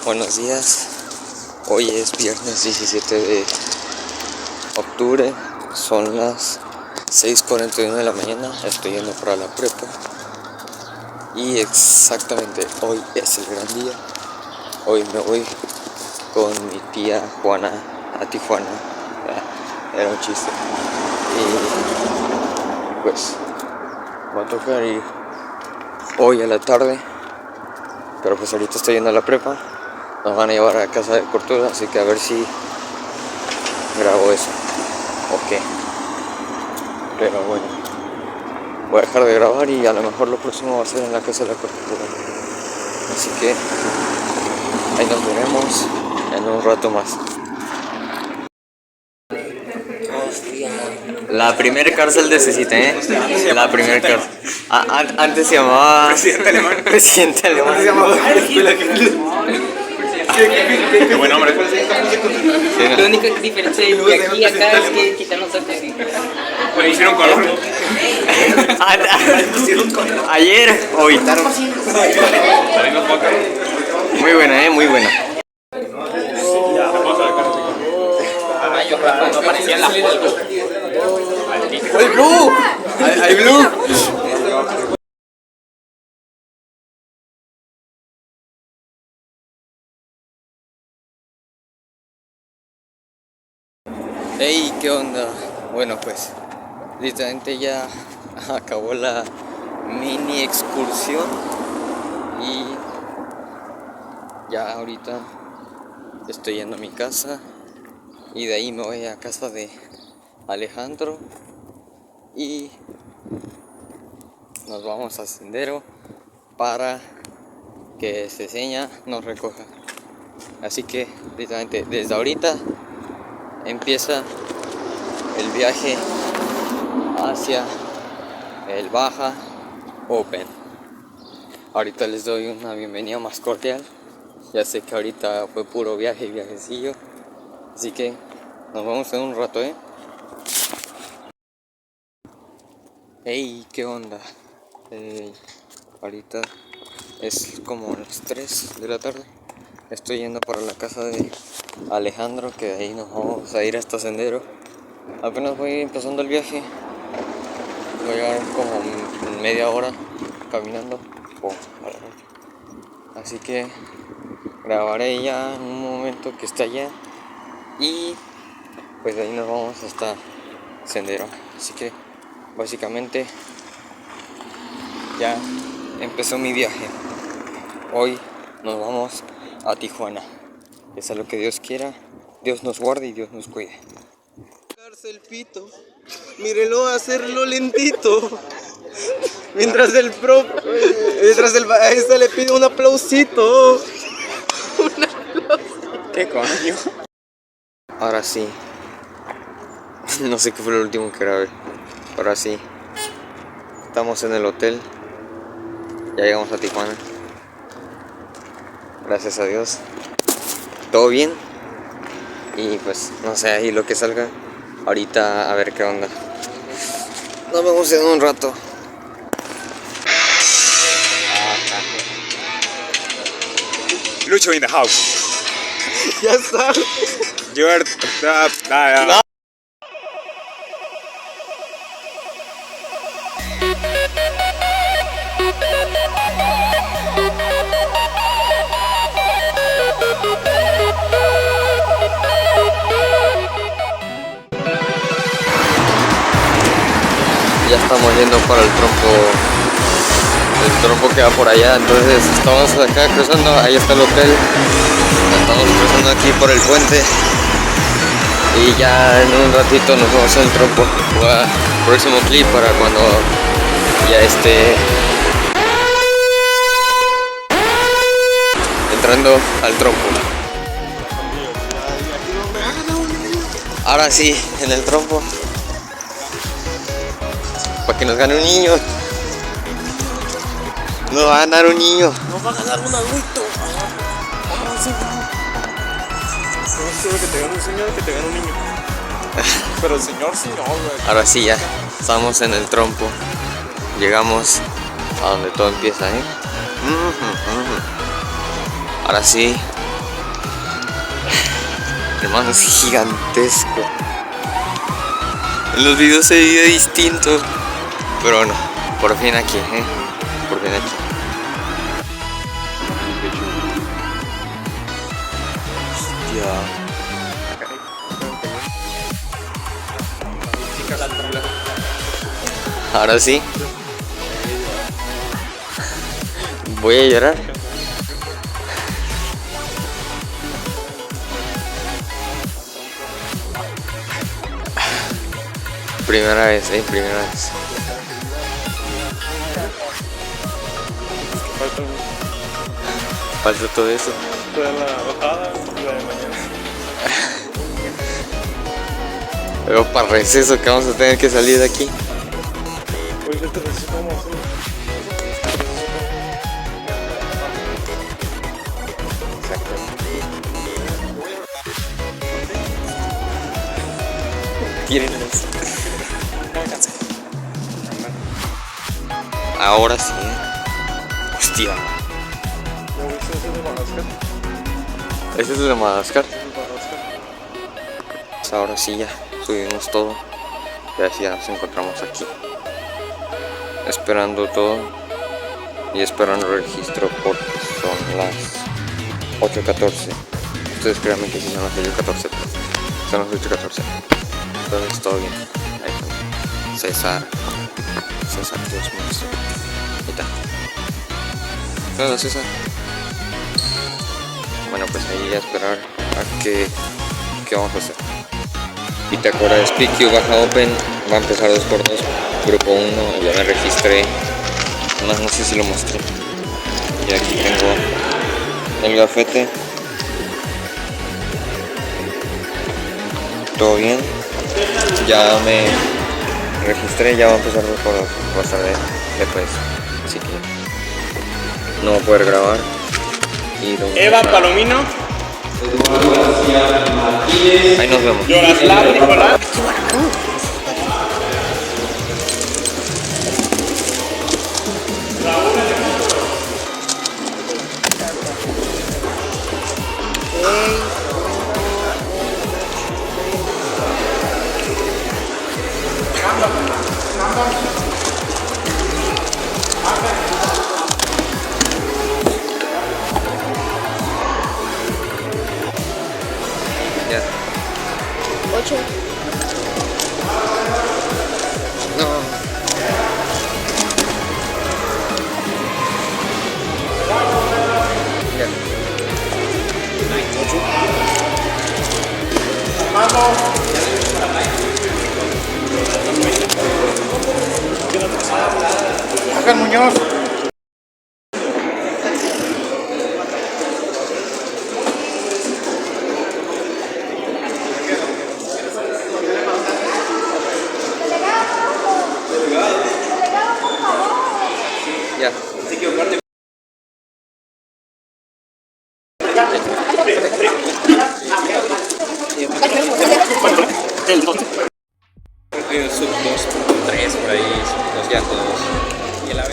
Buenos días, hoy es viernes 17 de octubre, son las 6:41 de la mañana, estoy yendo para la prepa y exactamente hoy es el gran día. Hoy me voy con mi tía Juana a Tijuana, era un chiste, y pues va a tocar ir hoy a la tarde, pero pues ahorita estoy yendo a la prepa. Nos van a llevar a casa de Cortura, así que a ver si grabo eso o qué. Pero bueno, voy a dejar de grabar y a lo mejor lo próximo va a ser en la casa de la Cortura. Así que ahí nos veremos en un rato más. La primera cárcel de Cecita, La primera cárcel. Antes se llamaba Presidente Alemán. Presidente Alemán. Qué buen hombre. La única diferencia de aquí a acá es que quitarnos el así. Le hicieron color. Ayer o quitaron. Muy buena, muy buena. No parecía en la foto. ¡Hay blue! ¡Hay blue! Hey, ¿qué onda? Bueno, pues literalmente ya acabó la mini excursión y ya ahorita estoy yendo a mi casa y de ahí me voy a casa de Alejandro y nos vamos a Sendero para que Ceseña nos recoja. Así que literalmente desde ahorita empieza el viaje hacia el Baja Open. Ahorita les doy una bienvenida más cordial. Ya sé que ahorita fue puro viajecillo. Así que nos vemos en un rato, Hey, ¿qué onda? Ahorita es como las 3 de la tarde. Estoy yendo para la casa de Alejandro, que de ahí nos vamos a ir hasta Sendero. Apenas voy empezando el viaje. Voy a llegar como media hora caminando. Así que grabaré ya en un momento que esté allá. Y pues de ahí nos vamos hasta Sendero. Así que básicamente ya empezó mi viaje. Hoy nos vamos a Tijuana. Es a lo que Dios quiera. Dios nos guarde y Dios nos cuide. El pito, mírelo hacerlo lentito. Mientras el maestro le pide un aplausito. ¿Qué coño? Ahora sí. No sé qué fue lo último que grabé. Ahora sí. Estamos en el hotel. Ya llegamos a Tijuana. Gracias a Dios. Todo bien. Y pues no sé, ahí lo que salga. Ahorita a ver qué onda. Nos vemos en un rato. Lucho in the house. Ya está. You're no. Ya estamos yendo para el trompo. El trompo queda por allá, entonces estamos acá cruzando, ahí está el hotel. Estamos cruzando aquí por el puente y ya en un ratito nos vamos al trompo. Próximo clip para cuando ya esté entrando al trompo. Ahora sí, en el trompo. Para que nos gane un niño. Nos va a ganar un niño. Nos va a ganar un adulto. No quiero que te gane un señor, que te gane un niño. Pero el señor, güey. Ahora sí ya, estamos en el trompo. Llegamos a donde todo empieza, Ahora sí, Hermano, es gigantesco. En los videos se veía distinto. Pero bueno, por fin aquí, por fin aquí. Hostia. Ahora sí. Voy a llorar. Primera vez, primera vez. Falta todo eso. Toda la bajada y la de mañana. Pero para receso que vamos a tener que salir de aquí. Oye, ¿qué te necesitamos hacer? Quieren esto. Ahora sí. Hostia. ¿No viste ese de Madagascar? ¿Ese es el de Madagascar? Ese es de Madagascar. Pues ahora sí ya subimos todo. Y así ya nos encontramos aquí. Esperando todo. Y esperando el registro porque son las 8:14. Ustedes créanme que sí son las 8:14. Son las 8:14. Entonces todo bien. Ahí está. César, Dios mío. Ahí está. Hola, César. Bueno, pues ahí a esperar a qué vamos a hacer. Bitácora de SpeedCube baja Open. Va a empezar 2x2. Grupo 1. Ya me registré. No sé si lo mostré. Y aquí tengo el gafete. Todo bien. Ya me registré, ya va a empezar 2x2. Va a estar después. Así que no voy a poder grabar. Y Eva Palomino. ahí nos vemos. Yoraslav Nicolás. Ya. 8. No. Ya. Oscar Muñoz. Ya. Hay un sub 2.3 por ahí, sub 2 ya todos. Y el A28.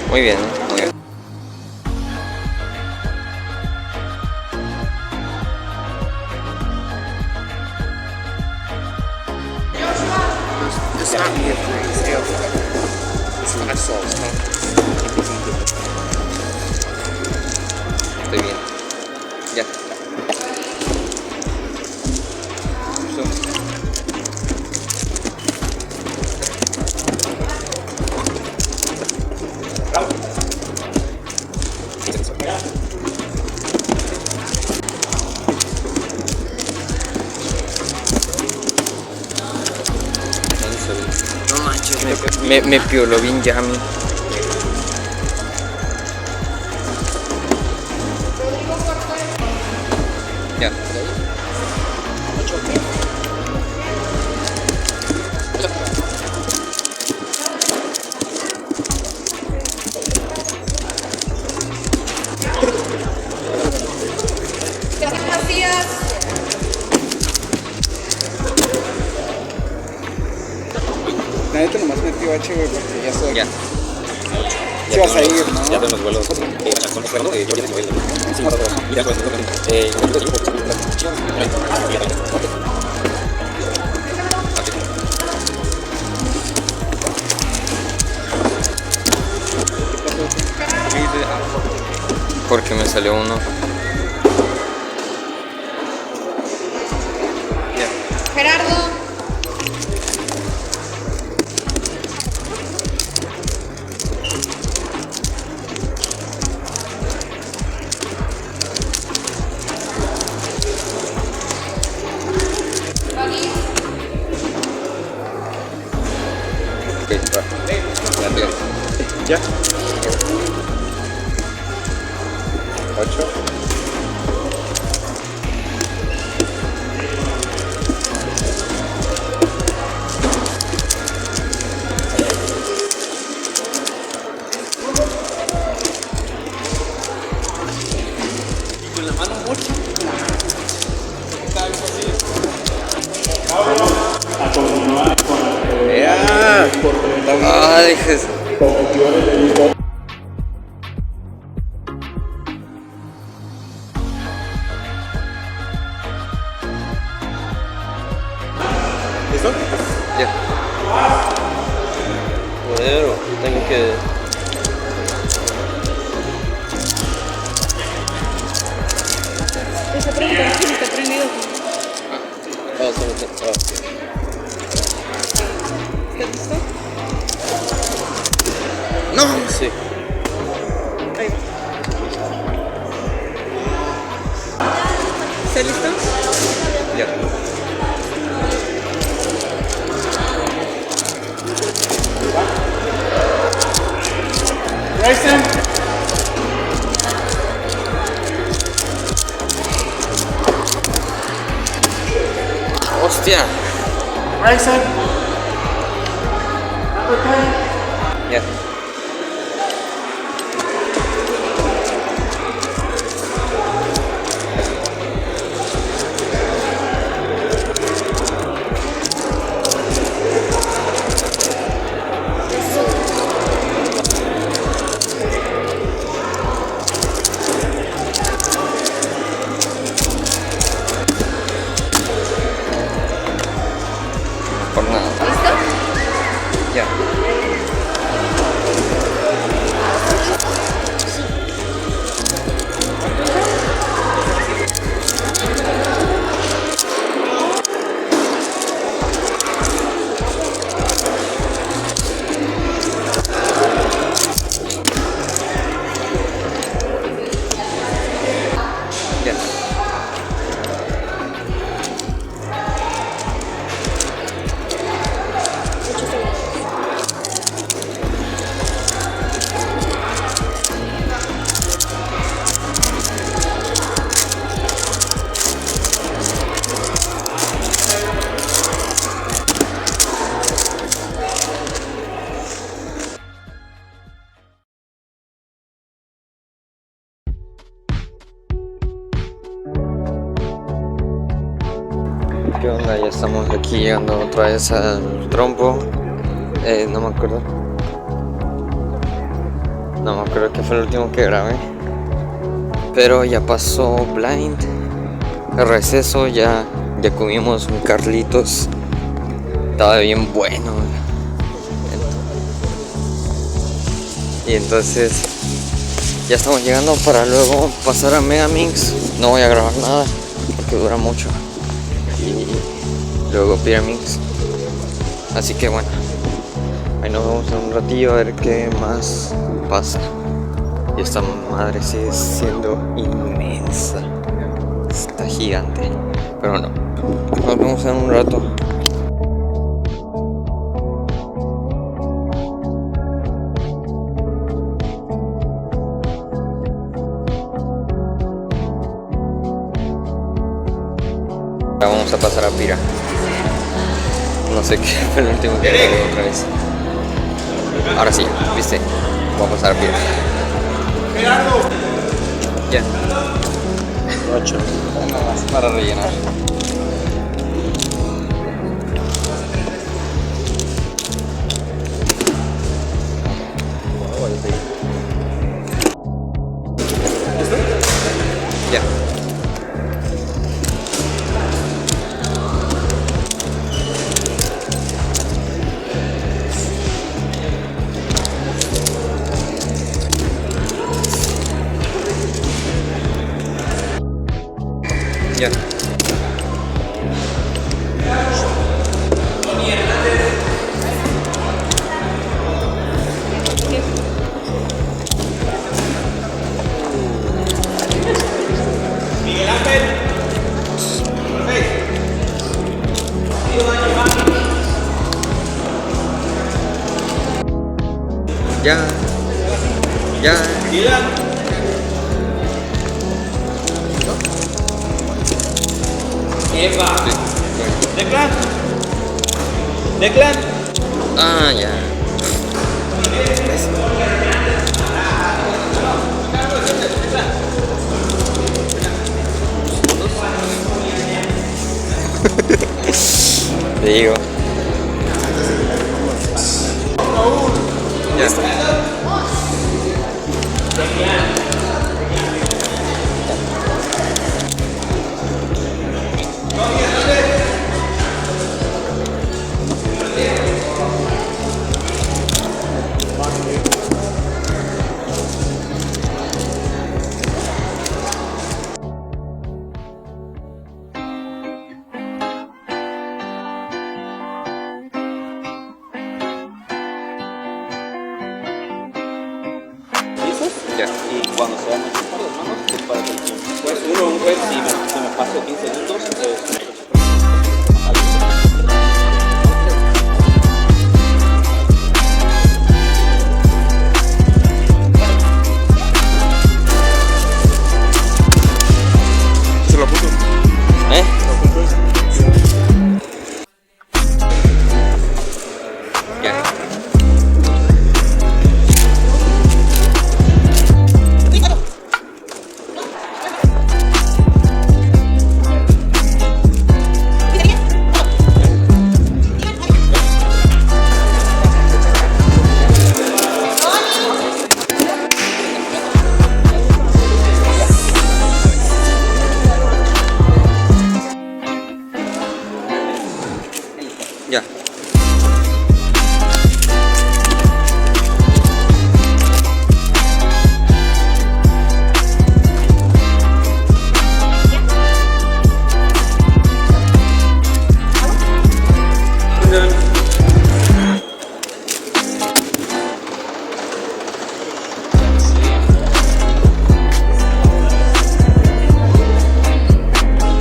Muy bien, muy bien. Estoy bien. Ya. No manches, me pioló bien Yami. Ya. neta nomás metí H, güey, porque ya estoy. Ya. Sí vas a ir, ¿no? Ya tengo los vuelos. Son esperando. Yo ya tengo el. Sí, ya pues. Porque me salió uno. Gerardo. Ok, va. Ya. 8. Ah, dejes. ¿Listo? Ya. Bueno, tengo que. Está prendido. Está prendido. ¿Estás listo? No, sí. Ahí va. ¿Está listo? Ya. Bryson. Hostia. Bryson. Ya. Por nada. Ya. Ya. ¿Qué onda? Ya estamos aquí llegando otra vez al trompo. No me acuerdo. No me acuerdo qué fue el último que grabé. Pero ya pasó Blind. El receso, ya comimos un Carlitos. Estaba bien bueno. Y entonces ya estamos llegando para luego pasar a Megamix. No voy a grabar nada porque dura mucho. Y luego Pyramix. Así que bueno, ahí nos vemos en un ratillo a ver qué más pasa. Y esta madre sigue siendo inmensa. Está gigante. Pero no, nos vemos en un rato. Ahora vamos a pasar a Pira. No sé qué fue el último que grabé otra vez. Ahora sí, viste. Vamos a pasar a Pira. Ya. 8. Nada más para rellenar. Ya. Ya. Eva. Declan. Declan. Ah, ya. Te digo. Ya está. Ya. Y cuando se van a quitar las manos, se para el tiempo. Pues uno, pues, si me paso 15 segundos, entonces... Se lo apunto. ¿Eh? Se lo apunto eso. Ya. Ya.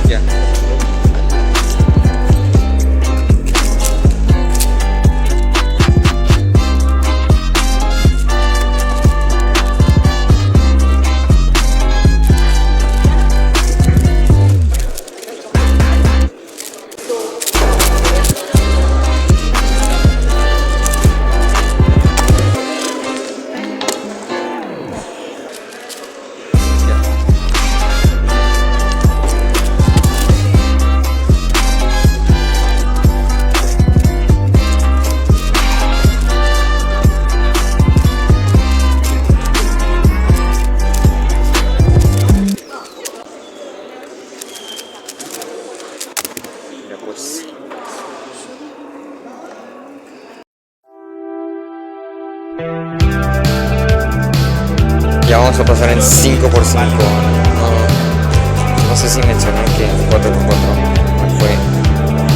Ya. Ya pues. Ya vamos a pasar en 5x5. No sé si mencioné que en 4x4 me fue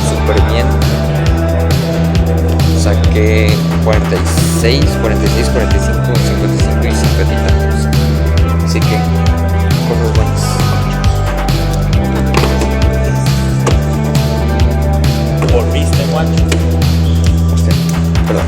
súper bien. Saqué 46, 46, 45, 55 y 50 y tantos. Así que, cosas buenas. Volviste, guacho. Hostia, perdón.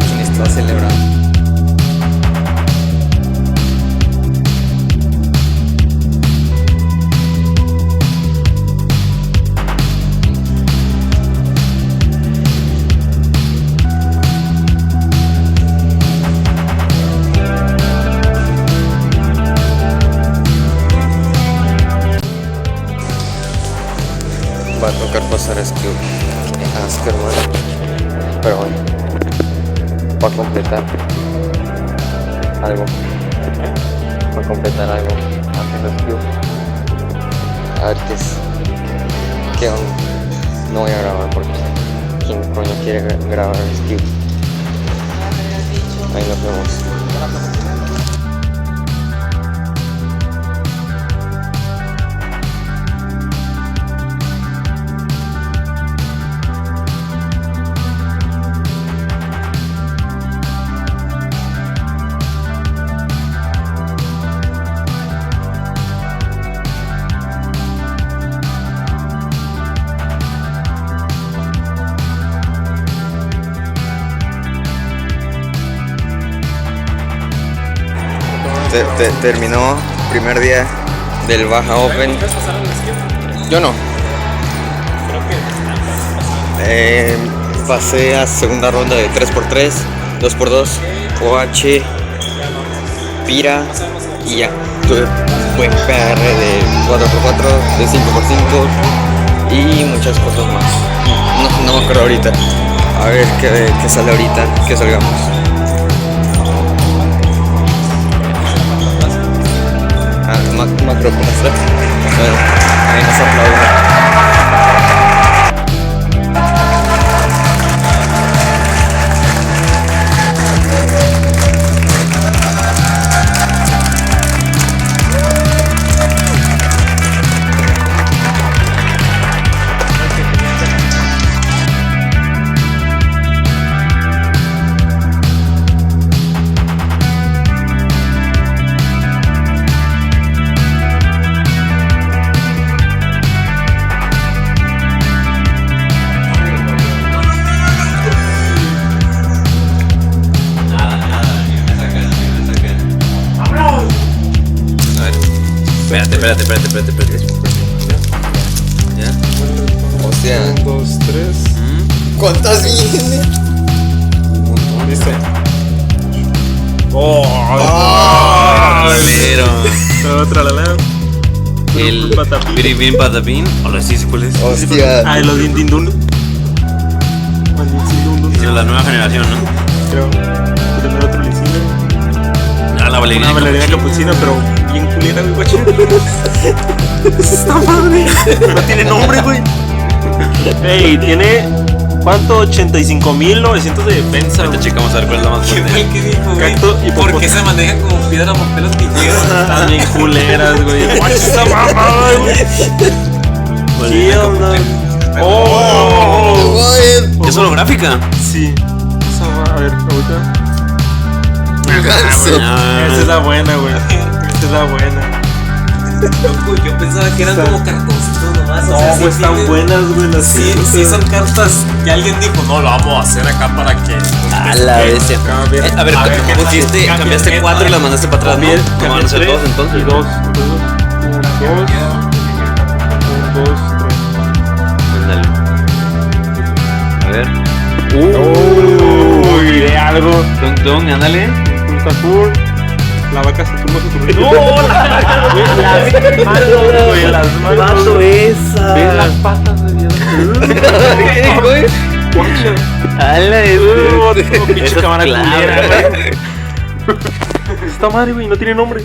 ¿Quién está celebrando? Va a tocar pasar a Askerman, pero bueno, para completar algo haciendo skill. A ver qué onda. No voy a grabar porque ¿quién coño quiere grabar Steve? Ahí nos vemos. Terminó primer día del Baja Open. Yo no. Pasé a segunda ronda de 3x3, 2x2, OH, Pira y ya. Tuve buen PR de 4x4, de 5x5 y muchas cosas más. No me acuerdo ahorita. A ver qué sale ahorita, que salgamos. Macro como está. Bueno, ahí nos aplauden. Espérate. ¿Ya? Hostia. 1, 2, 3. ¿Cuántas viene? Listo. Otra la lado. El Biribim Patapín. Ahora sí, ¿cuál es? Hostia. Ah, los Din Din Dun. Es de la nueva generación, ¿no? Creo. Primero otro Licina. Ah, la bailarina. Una bailarina capuchina, pero bien culera, güey, guacho. Está madre. No tiene nombre, güey. Ey, tiene. ¿Cuánto? 85.900 de defensa. Ahorita checamos a ver cuál es la más fuerte. ¿Qué dijo, güey? Cacto y ¿Por qué se manejan como piedra, papel o tijeras? Están bien culeras, güey. Guacho, esta mamada, güey. ¿Qué onda? ¡Oh! ¿Es holográfica? Sí. A ver, ahorita. Ganso. Esa es la buena, güey. Esa es la buena. Loco, yo pensaba que eran como cartoncitos nomás. No, pues están buenas, güey. Las Sí, son cartas que alguien dijo, no, lo vamos a hacer acá para que... A la bestia. A ver, cambiaste 4 y las mandaste para atrás, ¿no? ¿Cómo van a ser 2 entonces? Y 2. 1, 2, 3. Ándale. A ver. Uy, de algo. Tung, ándale. Un Sakura. La vaca se tumba su sombrero. ¡No! Las manos, güey. Las manos. esa. ¿Ves las patas de Dios? ¿Qué dijo, güey? ¡Hala, Pinche cámara culera, güey. Esta madre, güey, no tiene nombre.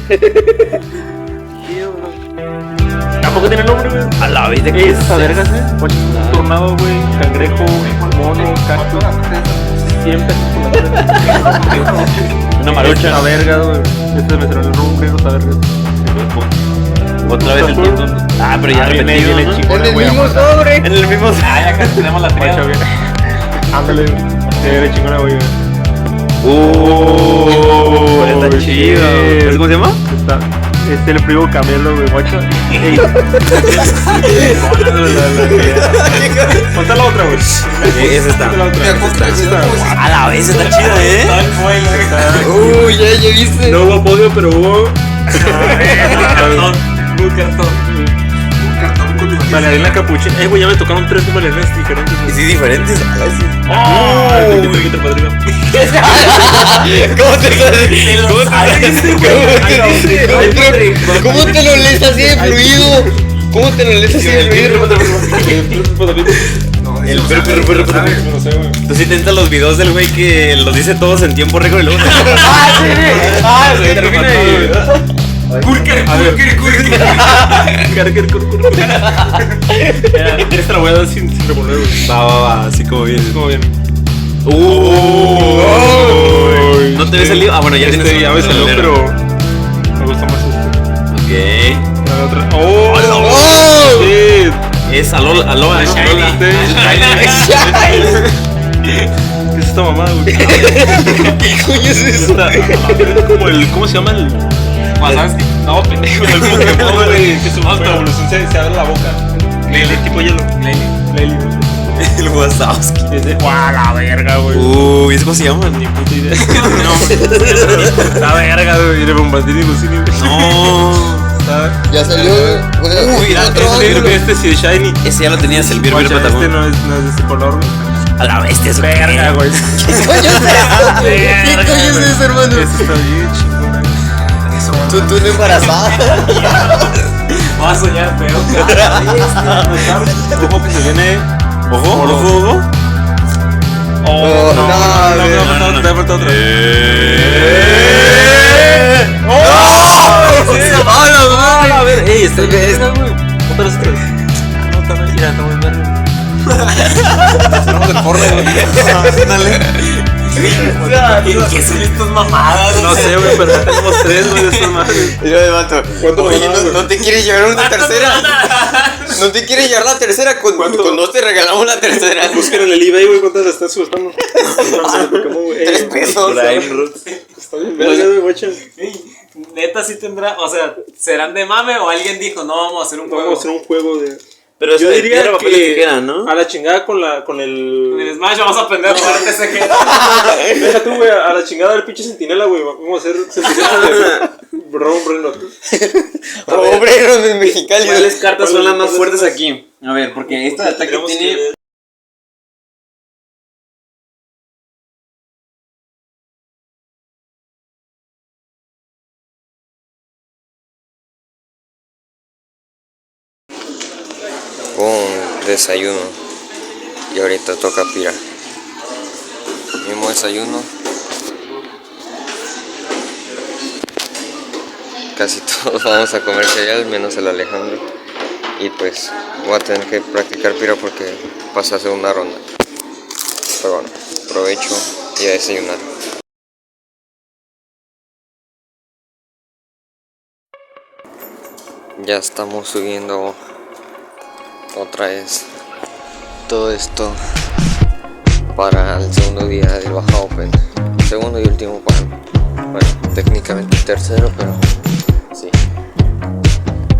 Tampoco tiene nombre, güey. A la vez de que Esa verga, güey. Tornado, güey. Cangrejo, mono, cactus. 100 pesos por la una marucha. Esta verga, güey. Este me será el nombre, esta verga. Otra vez el turno. Ah, pero ya repetido, ¿no? En el mismo sobre. En el mismo. Ah, ya casi tenemos la Guacha, tarea. bien. Ándale, se ve chingona, güey. Está chido. ¿Sabes cómo se llama? Este es el primo Camelo, güey, guacha. Ey. Ponte la otra, güey. Esa está. Ponte la otra. A la vez está chida, ¿eh? Todo el fuego. Uy, ya viste. No hubo podio, pero hubo. Un cartón. Bailarina capuchina. Güey, ya me tocaron 3 bailarinas diferentes. Y sí, diferentes. ¿Cómo te lo lees así de fluido? ¿Cómo te lo lees así de fluido? El Tú sí intentas los videos del güey que los dice todos en tiempo récord y luego. termina ahí. A ver. Carker, esta la voy a dar sin revolver, güey. Va, así como bien. Como bien. ¿No te ves el lío? Ah, bueno, ya tienes Ya me salió, el pero me gusta más este. Ok. La otra. ¡Oh! Shit. Es Alola, ¿no? Alola. ¿Qué es esta mamada, güey? ¿Qué coño es eso? Como el. ¿Cómo se llama el? ¿Sabes qué? No, pendejo, el Pokémon, güey. Que su evolución se abre la boca. Glalie, tipo hielo. Glalie, güey. El Wazowski. Es de. ¡Guau, la verga, güey! ¿Y cómo se llama? Ni puta idea. No, la verga, güey. Y le bombardín y Lucini, güey. No. Ya salió, güey. Mira, Este sí es Shiny. ese ya lo tenías, el Birbir Guacha, este Patagón. no es de este color, güey. A la bestia, eso. Verga, güey. ¿Qué coño es eso? ¿Qué coño es eso, hermano? Este está bien chingón, güey. Tú no embarazada. Vas a soñar feo. Ojo que se viene. Ojo. Oh, no, No, te falta otra. A ver, ey, está bien. Otra vez. No, está bien, está muy verga. Tenemos el porno, güey. Dale. ¿Qué son estas mamadas? No sé, güey, pero ya tenemos 3, güey, de estas madres. Mira, de vato. ¿Cuánto Oye, ganaba, güey? ¿no te quieres llevar una tercera? ¿No te quieres llevar la tercera? Con 2 te regalamos la tercera. Busquen en el eBay, güey, ¿cuántas estás subastando? 3 pesos. Prime Roots. Está bien verga, güey, guacha. Neta sí tendrá, o sea, ¿serán de mame o alguien dijo no vamos a hacer un juego? Vamos a hacer un juego de... Pero Yo diría piedra, papel y que tijera, ¿no? a la chingada con En el... Smash vamos a aprender a jugar TCG. Deja tú, güey, a la chingada del pinche centinela, güey. Vamos a hacer centinela de Robo Brenot. Obreros de Mexicali. ¿Cuáles cartas son las más fuertes aquí? A ver, porque esta de ataque Tenemos tiene... que- Desayuno. Y ahorita toca pira. Mismo desayuno. Casi todos vamos a comer cereal, menos el Alejandro. Y pues voy a tener que practicar pira porque pasa a segunda ronda. Pero bueno, aprovecho y a desayunar. Ya estamos subiendo otra vez todo esto para el segundo día del Baja Open. Segundo y último para, bueno, técnicamente tercero, pero sí.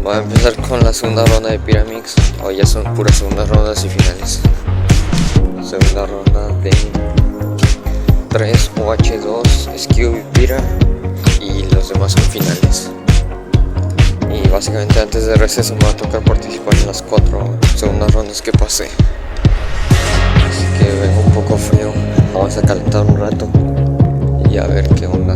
Voy a empezar con la segunda ronda de Pyramix. Hoy ya son puras segundas rondas y finales. Segunda ronda de 3 OH2, Skew y Pira, y los demás son finales. Y básicamente antes de receso me va a tocar participar en las 4 segundas rondas que pasé. Así que vengo un poco frío. Vamos a calentar un rato y a ver qué onda.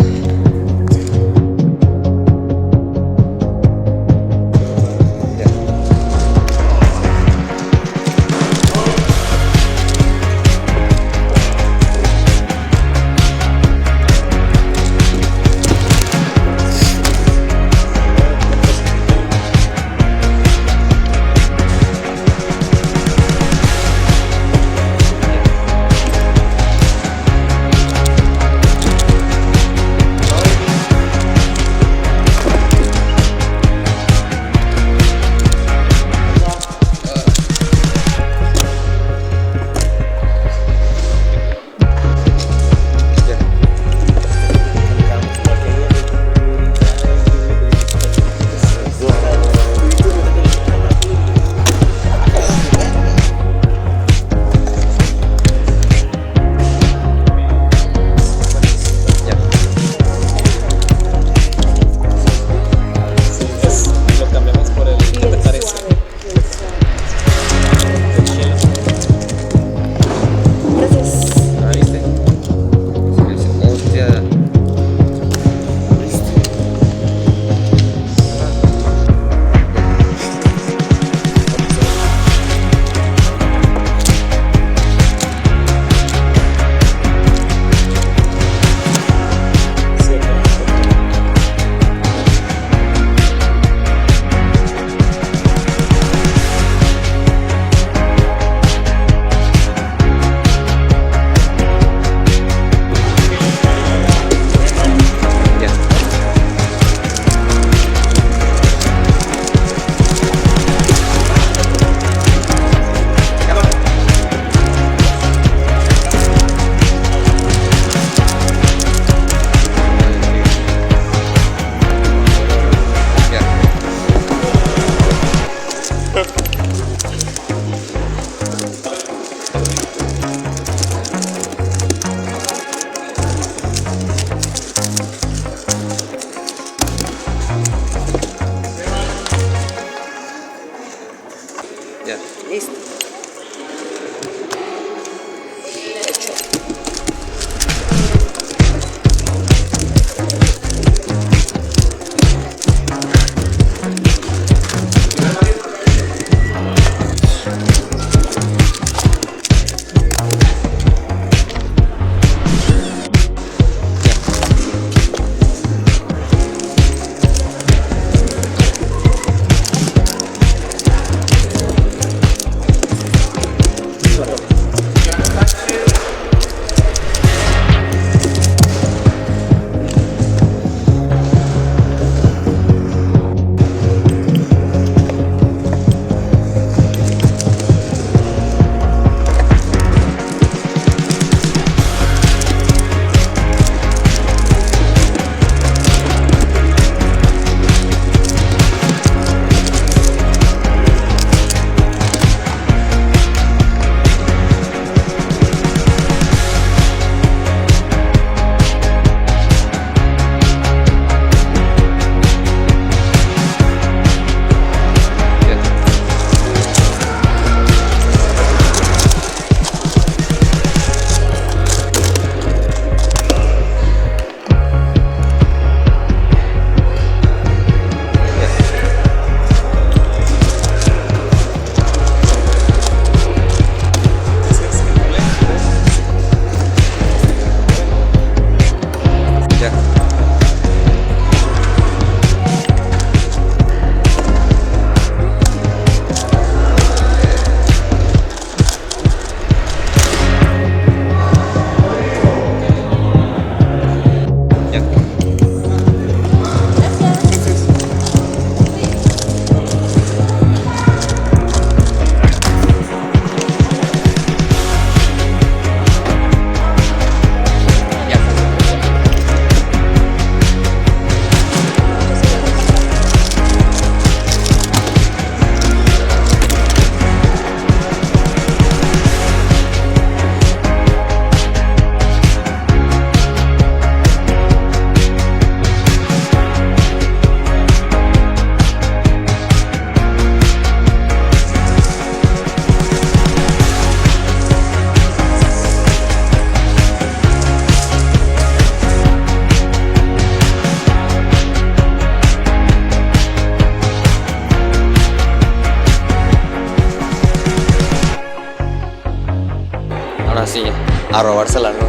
a robarse la lona.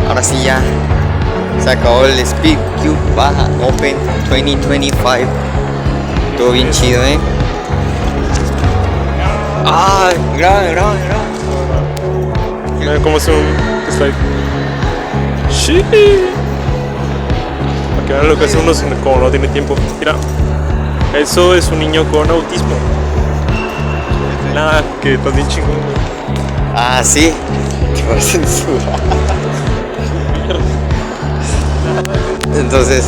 Ahora sí ya se acabó el Speed Cube Baja Open 2025. Estuvo bien chido, Ah, grave. Mira cómo es un slide. Sí. Para que vean lo que hace uno como no tiene tiempo. Mira, eso es un niño con autismo. Nada, que estás bien chingón, güey. Ah, sí. Te voy a censurar. Entonces,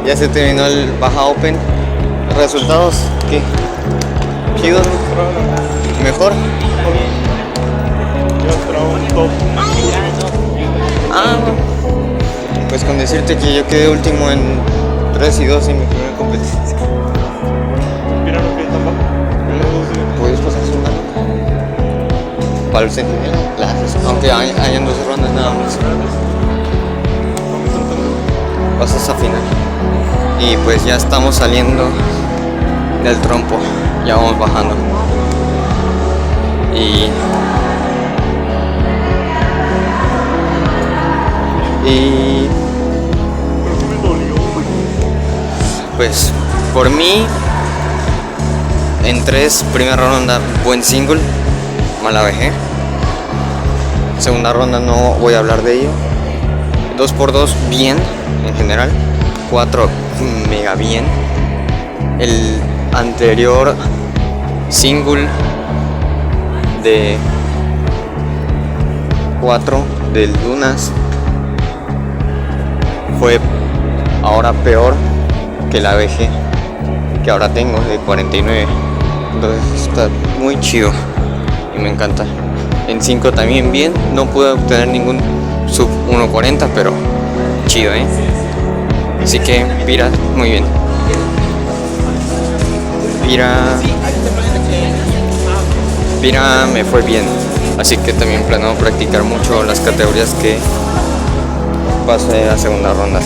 ya se terminó el Baja Open. ¿Resultados? ¿Qué? ¿Chido? ¿Mejor? Yo esperaba un top. Ah, pues con decirte que yo quedé último en 3 y 2 en mi primera competencia. Mira lo que está abajo. ¿Puedes pasar su mano? Para el centinela, aunque hayan 2 rondas nada más. Pasas a final. Y pues ya estamos saliendo del trompo. Ya vamos bajando. Y pues por mí en 3, primera ronda buen single, mala vejé. Segunda ronda no voy a hablar de ello. 2x2 bien en general. 4 mega bien. El anterior single de 4 del Dunas fue ahora peor que la VG que ahora tengo de 49. Entonces está muy chido y me encanta. En 5 también bien, no pude obtener ningún sub 1.40, pero chido, así que Pira, muy bien. Pira me fue bien, así que también planeo practicar mucho las categorías que pasé a segunda ronda.